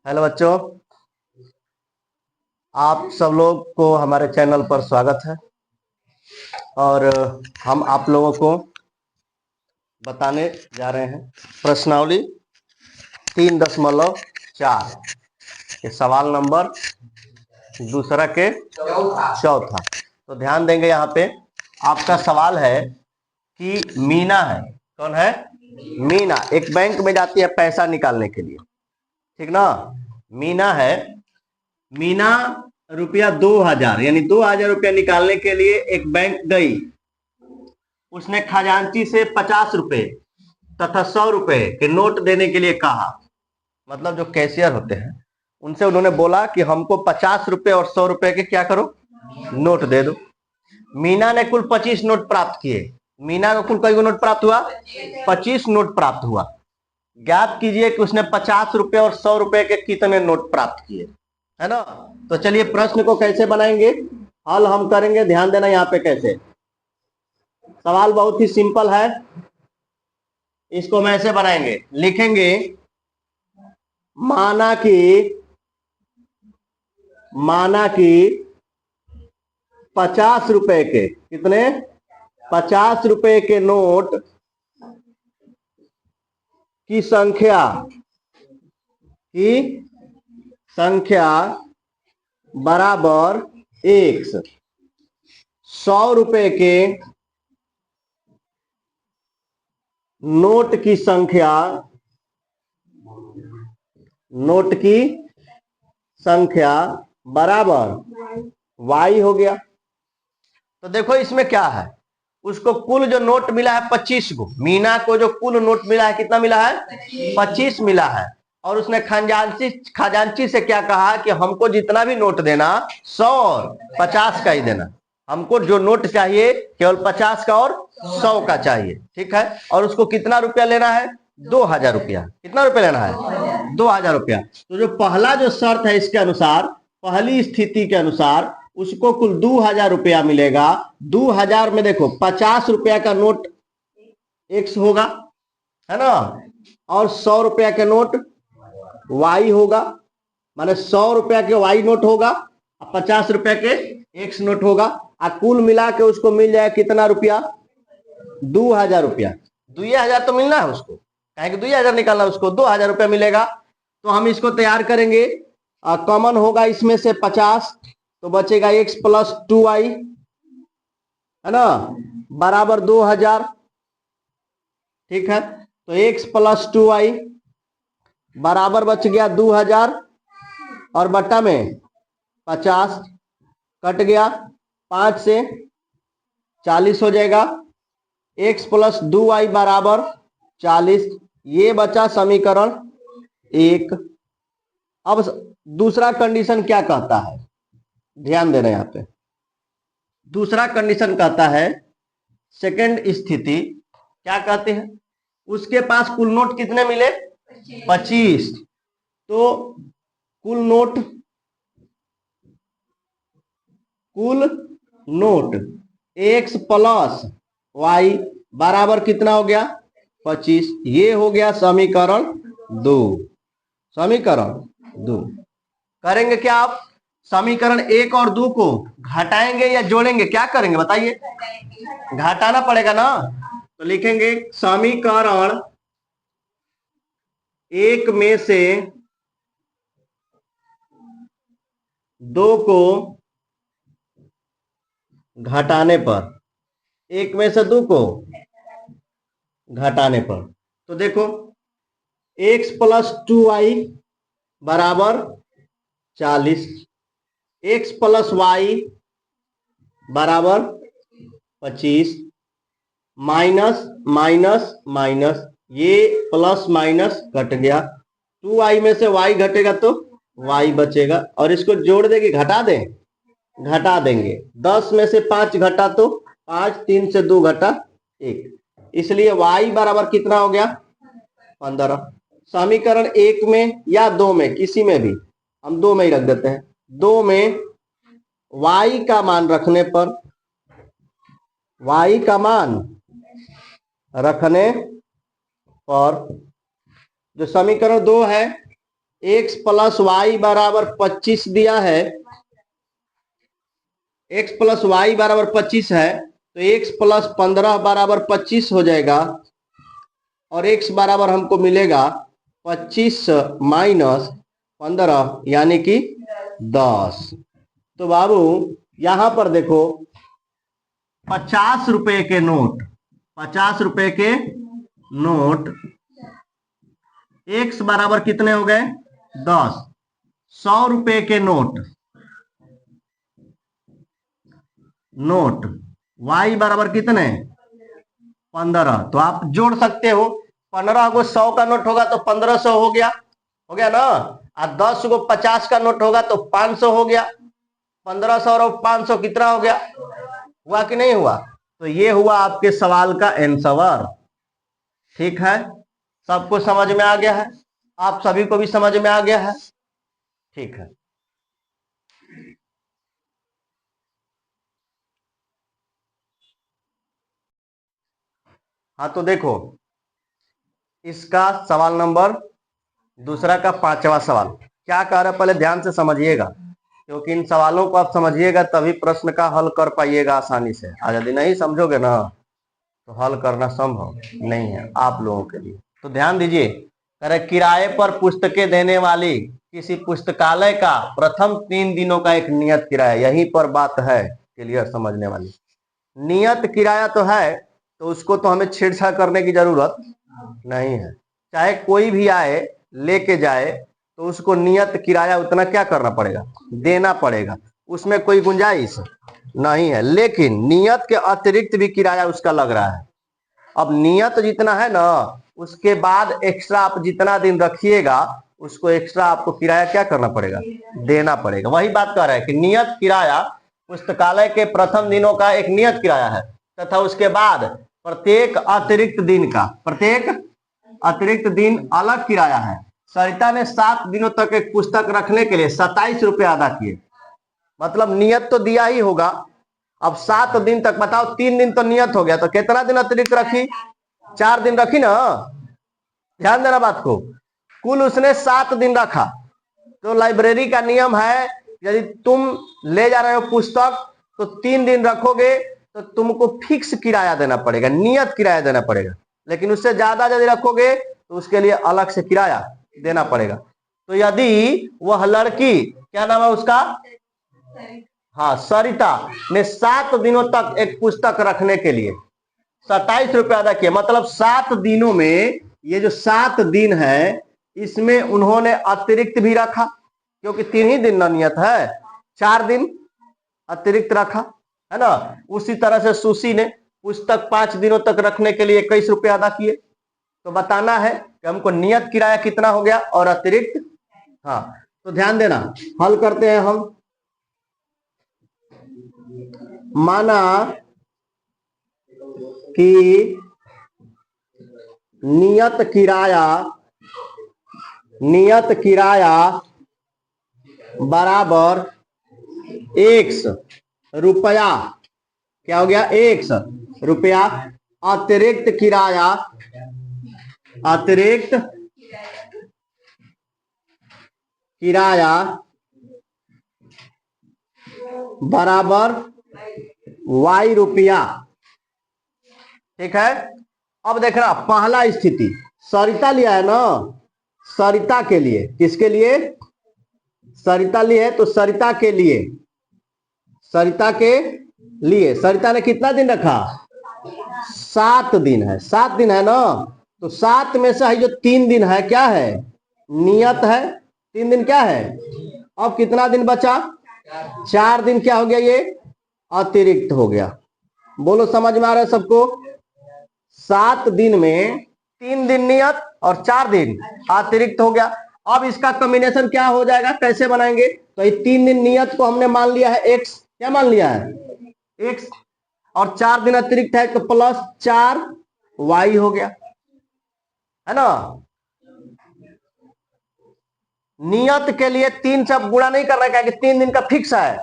Hello बच्चों, आप सब लोग को हमारे चैनल पर स्वागत है। और हम आप लोगों को बताने जा रहे हैं प्रश्नावली 3.4 के सवाल नंबर दूसरा के चौथा। तो ध्यान देंगे, यहाँ पे आपका सवाल है कि मीना है। कौन है? मीना एक बैंक में जाती है पैसा निकालने के लिए, ठीक ना। मीना है, मीना रुपया 2000 यानी 2000 रुपया निकालने के लिए एक बैंक गई। उसने खजांची से 50 रुपए तथा 100 रुपए के नोट देने के लिए कहा। मतलब जो कैशियर होते हैं उनसे उन्होंने बोला कि हमको 50 रुपए और 100 रुपए के क्या करो, नोट दे दो। मीना ने कुल 25 नोट प्राप्त किए। मीना को कुल कई नोट प्राप्त हुआ? 25 नोट प्राप्त हुआ। ज्ञात कीजिए कि उसने 50 रुपए और 100 रुपए के कितने नोट प्राप्त किए, है ना। तो चलिए प्रश्न को कैसे बनाएंगे, हल हम करेंगे। ध्यान देना यहाँ पे कैसे। सवाल बहुत ही सिंपल है, इसको हम ऐसे बनाएंगे, लिखेंगे माना कि 50 रुपए के, कितने? 50 रुपए के नोट की संख्या बराबर 100। 100 रुपए के नोट की संख्या बराबर y हो गया। तो देखो इसमें क्या है, उसको कुल जो नोट मिला है 25 को। मीना को जो कुल नोट मिला है कितना मिला है? 25 मिला है। और उसने खजांची से क्या कहा कि हमको जितना भी नोट देना 100 और 50 का ही देना। हमको जो नोट चाहिए केवल 50 का और 100 का चाहिए, ठीक है। और उसको कितना रुपया लेना है? 2000 रुपया। कितना रुपया लेना है? 2000 रुपया। तो जो पहला जो शर्त है, इसके अनुसार, पहली स्थिति के अनुसार उसको कुल 2000 रुपया मिलेगा। 2000 में देखो 50 रुपया का नोट x होगा, है ना, और 100 रुपया के नोट y होगा। माने 100 रुपया के y नोट होगा और 50 रुपया के x नोट होगा। और कुल मिला के उसको मिल जाए कितना रुपया? 2000 रुपया। 2000 तो मिलना है उसको, कहें कि 2000 निकालना, उसको 2000 रुपया मिलेगा। तो हम इसको तैयार करेंगे। कॉमन होगा इसमें से 50, तो बचेगा x प्लस 2y, है ना, बराबर 2000। ठीक है, तो x प्लस 2y बराबर बच गया 2000 और बट्टा में 50 कट गया, 5 से 40 हो जाएगा। x प्लस 2y बराबर 40, ये बचा समीकरण 1। अब दूसरा कंडीशन क्या कहता है, ध्यान देना यहाँ पे। दूसरा कंडीशन कहता है, सेकंड स्थिति क्या कहते हैं, उसके पास कुल नोट कितने मिले? 25। तो कुल नोट x प्लस y बराबर कितना हो गया? 25। ये हो गया समीकरण 2। समीकरण 2 करेंगे क्या आप? समीकरण 1 और 2 को घटाएंगे या जोड़ेंगे? क्या करेंगे बताइए? घटाना पड़ेगा ना। तो लिखेंगे समीकरण 1 में से 2 को घटाने पर, 1 में से 2 को घटाने पर, तो देखो x प्लस 2y बराबर 40, x प्लस y बराबर 25, माइनस माइनस माइनस, ये प्लस माइनस कट गया, 2y में से y घटेगा तो y बचेगा। और इसको जोड़ देंगे, घटा दें, घटा देंगे। 10 में से 5 घटा तो 5, 3 से 2 घटा 1, इसलिए y बराबर कितना हो गया? 15। समीकरण 1 में या 2 में, किसी में भी, हम 2 में ही रख देते हैं। 2 में y का मान रखने पर, y का मान रखने पर जो समीकरण 2 है x प्लस वाई बराबर 25 दिया है, x प्लस वाई बराबर 25 है, तो x प्लस 15 बराबर 25 हो जाएगा, और x बराबर हमको मिलेगा 25 माइनस 15 यानी कि 10। तो बाबू यहां पर देखो 50 रुपए के नोट, 50 रुपए के नोट x बराबर कितने हो गए 10। 100 रुपए के नोट y बराबर कितने 15। तो आप जोड़ सकते हो, 15 को 100 का नोट होगा तो 1500 हो गया ना, और 10 को 50 का नोट होगा तो 500 हो गया। 1500 और 500 कितना हो गया, हुआ कि नहीं हुआ? तो ये हुआ आपके सवाल का आंसर। ठीक है, सबको समझ में आ गया है? आप सभी को भी समझ में आ गया है? ठीक है। हाँ तो देखो इसका सवाल नंबर दूसरा का 5वां सवाल क्या कह रहा है, पहले ध्यान से समझिएगा, क्योंकि इन सवालों को आप समझिएगा तभी प्रश्न का हल कर पाइएगा आसानी से। और यदि नहीं समझोगे ना तो हल करना संभव नहीं है आप लोगों के लिए। तो ध्यान दीजिए, कह रहे किराए पर पुस्तकें देने वाली किसी पुस्तकालय का प्रथम 3 दिनों का एक नियत किराया, यहीं पर बात है क्लियर समझने वाली। नियत किराया तो है, तो उसको तो हमें छेड़छाड़ करने की जरूरत नहीं है, चाहे कोई भी आए लेके जाए तो उसको नियत किराया उतना क्या करना पड़ेगा, देना पड़ेगा, उसमें कोई गुंजाइश नहीं है। लेकिन नियत के अतिरिक्त भी किराया उसका लग रहा है। अब नियत जितना है ना, उसके बाद एक्स्ट्रा आप जितना दिन रखिएगा उसको एक्स्ट्रा आपको किराया क्या करना पड़ेगा, देना पड़ेगा। वही बात कर रहा है कि नियत किराया पुस्तकालय के प्रथम दिनों का एक नियत किराया है, तथा उसके बाद प्रत्येक अतिरिक्त दिन अलग किराया है। सरिता ने 7 दिनों तक एक पुस्तक रखने के लिए 27 रुपए अदा किए, मतलब नियत तो दिया ही होगा। अब 7 दिन तक बताओ, 3 दिन तो नियत हो गया, तो कितना दिन अतिरिक्त रखी, 4 दिन रखी ना। ध्यान देना बात को, कुल उसने 7 दिन रखा। तो लाइब्रेरी का नियम है, यदि तुम ले जा रहे हो पुस्तक तो 3 दिन रखोगे तो तुमको फिक्स किराया देना पड़ेगा, नियत किराया देना पड़ेगा। लेकिन उससे ज्यादा यदि रखोगे तो उसके लिए अलग से किराया देना पड़ेगा। तो यदि वह लड़की, क्या नाम है उसका, हाँ सरिता ने 7 दिनों तक एक पुस्तक रखने के लिए 27 रुपए अदा किए, मतलब 7 दिनों में, ये जो 7 दिन है इसमें उन्होंने अतिरिक्त भी रखा, क्योंकि 3 ही दिन ना नियत है, 4 दिन अतिरिक्त रखा है ना। उसी तरह से सुशी ने पुस्तक 5 दिनों तक रखने के लिए 21 रुपए अदा किए। तो बताना है कि हमको नियत किराया कितना हो गया और अतिरिक्त। हाँ तो ध्यान देना, हल करते हैं हम। माना कि नियत किराया बराबर x रुपया, क्या हो गया, x रुपया, अतिरिक्त किराया बराबर y रुपया। ठीक है, अब देखना पहला स्थिति सरिता लिया है ना, सरिता के लिए, किसके लिए, सरिता लिए है, तो सरिता के लिए सरिता ने कितना दिन रखा, 7 दिन है, 7 दिन है ना। तो 7 में से जो 3 दिन है क्या है, नियत है, 3 दिन क्या है। अब कितना दिन बचा, 4 दिन क्या हो गया, ये अतिरिक्त हो गया। बोलो समझ में आ रहा है सबको? 7 दिन में 3 दिन नियत और 4 दिन अतिरिक्त हो गया। अब इसका कॉम्बिनेशन क्या हो जाएगा, कैसे बनाएंगे, तो ये 3 दिन नियत को हमने मान लिया है x, क्या मान लिया है, x, और 4 दिन अतिरिक्त है तो प्लस 4 y हो गया, है ना। नियत के लिए 3 से गुणा नहीं करना है, 3 दिन का फिक्स है,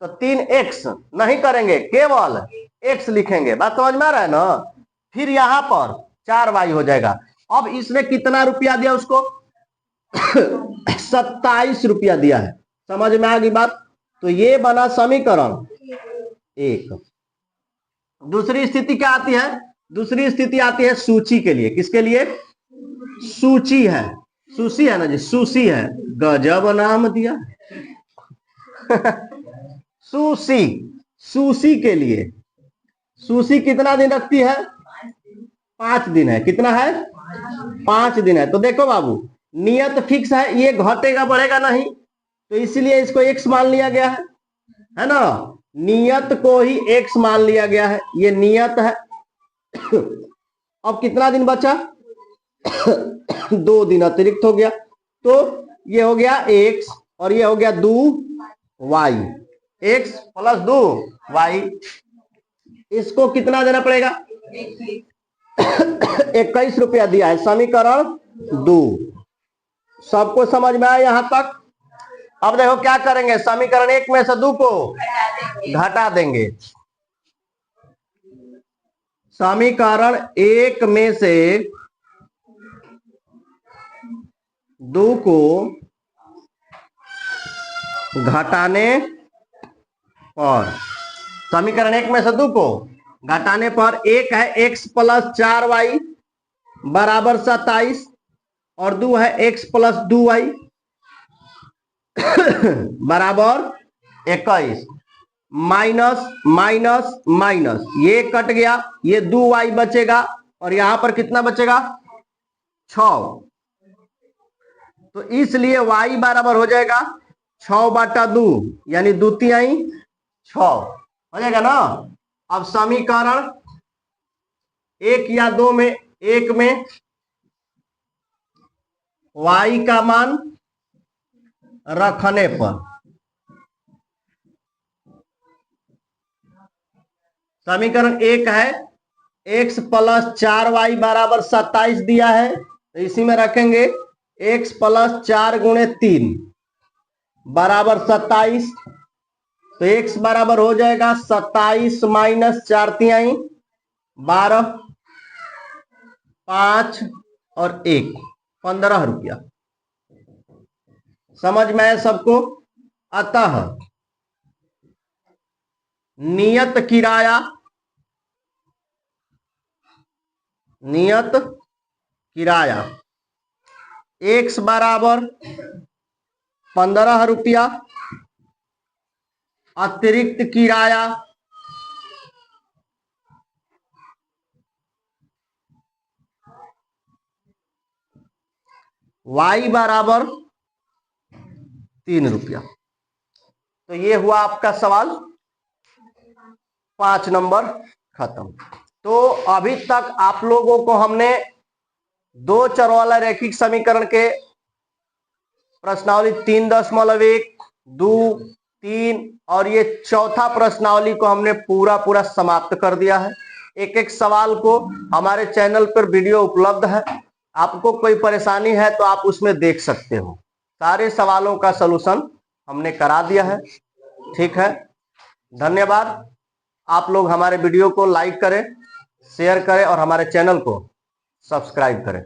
तो 3x नहीं करेंगे, केवल x लिखेंगे। बात समझ में आ रहा है ना। फिर यहां पर 4y हो जाएगा। अब इसने कितना रुपया दिया उसको, 27 रुपया दिया है। समझ में आ गई बात? तो ये बना समीकरण 1। दूसरी स्थिति क्या आती है? दूसरी स्थिति आती है सूची के लिए। किसके लिए? सूची है, सूची है ना जी, सूची है। गजब नाम दिया। सूची, सूची के लिए। सूची कितना दिन रखती है? 5 दिन है। कितना है? 5 दिन है। तो देखो बाबू, नियत फिक्स है, ये घटेगा बढ़ेगा नहीं, तो इसलिए इसको x मान लिया गया है ना। नियत को ही x मान लिया गया है, ये नियत है। अब कितना दिन बचा? 2 दिन अतिरिक्त हो गया, तो ये हो गया x और ये हो गया 2y। x प्लस 2y, इसको कितना देना पड़ेगा? 21 रुपया दिया है। समीकरण 2। सबको समझ में आया यहां तक? अब देखो क्या करेंगे, समीकरण 1 में से 2 को घटा देंगे। समीकरण 1 में से 2 को घटाने पर, समीकरण 1 में से 2 को घटाने पर एक है x प्लस 4y बराबर 27 और 2 है x प्लस 2y बराबर 21। माइनस माइनस माइनस, ये कट गया, ये 2y बचेगा और यहां पर कितना बचेगा? 6। तो इसलिए y बराबर हो जाएगा 6/2, यानी 2 तिहाई 6 हो जाएगा ना। अब समीकरण 1 या 2 में, 1 में y का मान रखने पर, समीकरण 1 है x प्लस 4y बराबर 27 दिया है, तो इसी में रखेंगे x प्लस 4 गुणे 3 बराबर 27। तो x बराबर हो जाएगा 27 माइनस 4 तिहाई 12, 5 और 1, 15 रुपया। समझ में आया सबको? अतः नियत किराया, नियत किराया x बराबर 15 रुपया, अतिरिक्त किराया y बराबर 3 रुपया। तो ये हुआ आपका सवाल 5 नंबर खत्म। तो अभी तक आप लोगों को हमने 2 चर वाला रैखिक समीकरण के प्रश्नावली 3.1, 2, 3 और ये चौथा प्रश्नावली को हमने पूरा समाप्त कर दिया है। एक एक सवाल को हमारे चैनल पर वीडियो उपलब्ध है, आपको कोई परेशानी है तो आप उसमें देख सकते हो। सारे सवालों का सलूशन हमने करा दिया है। ठीक है, धन्यवाद। आप लोग हमारे वीडियो को लाइक करें, शेयर करें और हमारे चैनल को सब्सक्राइब करें।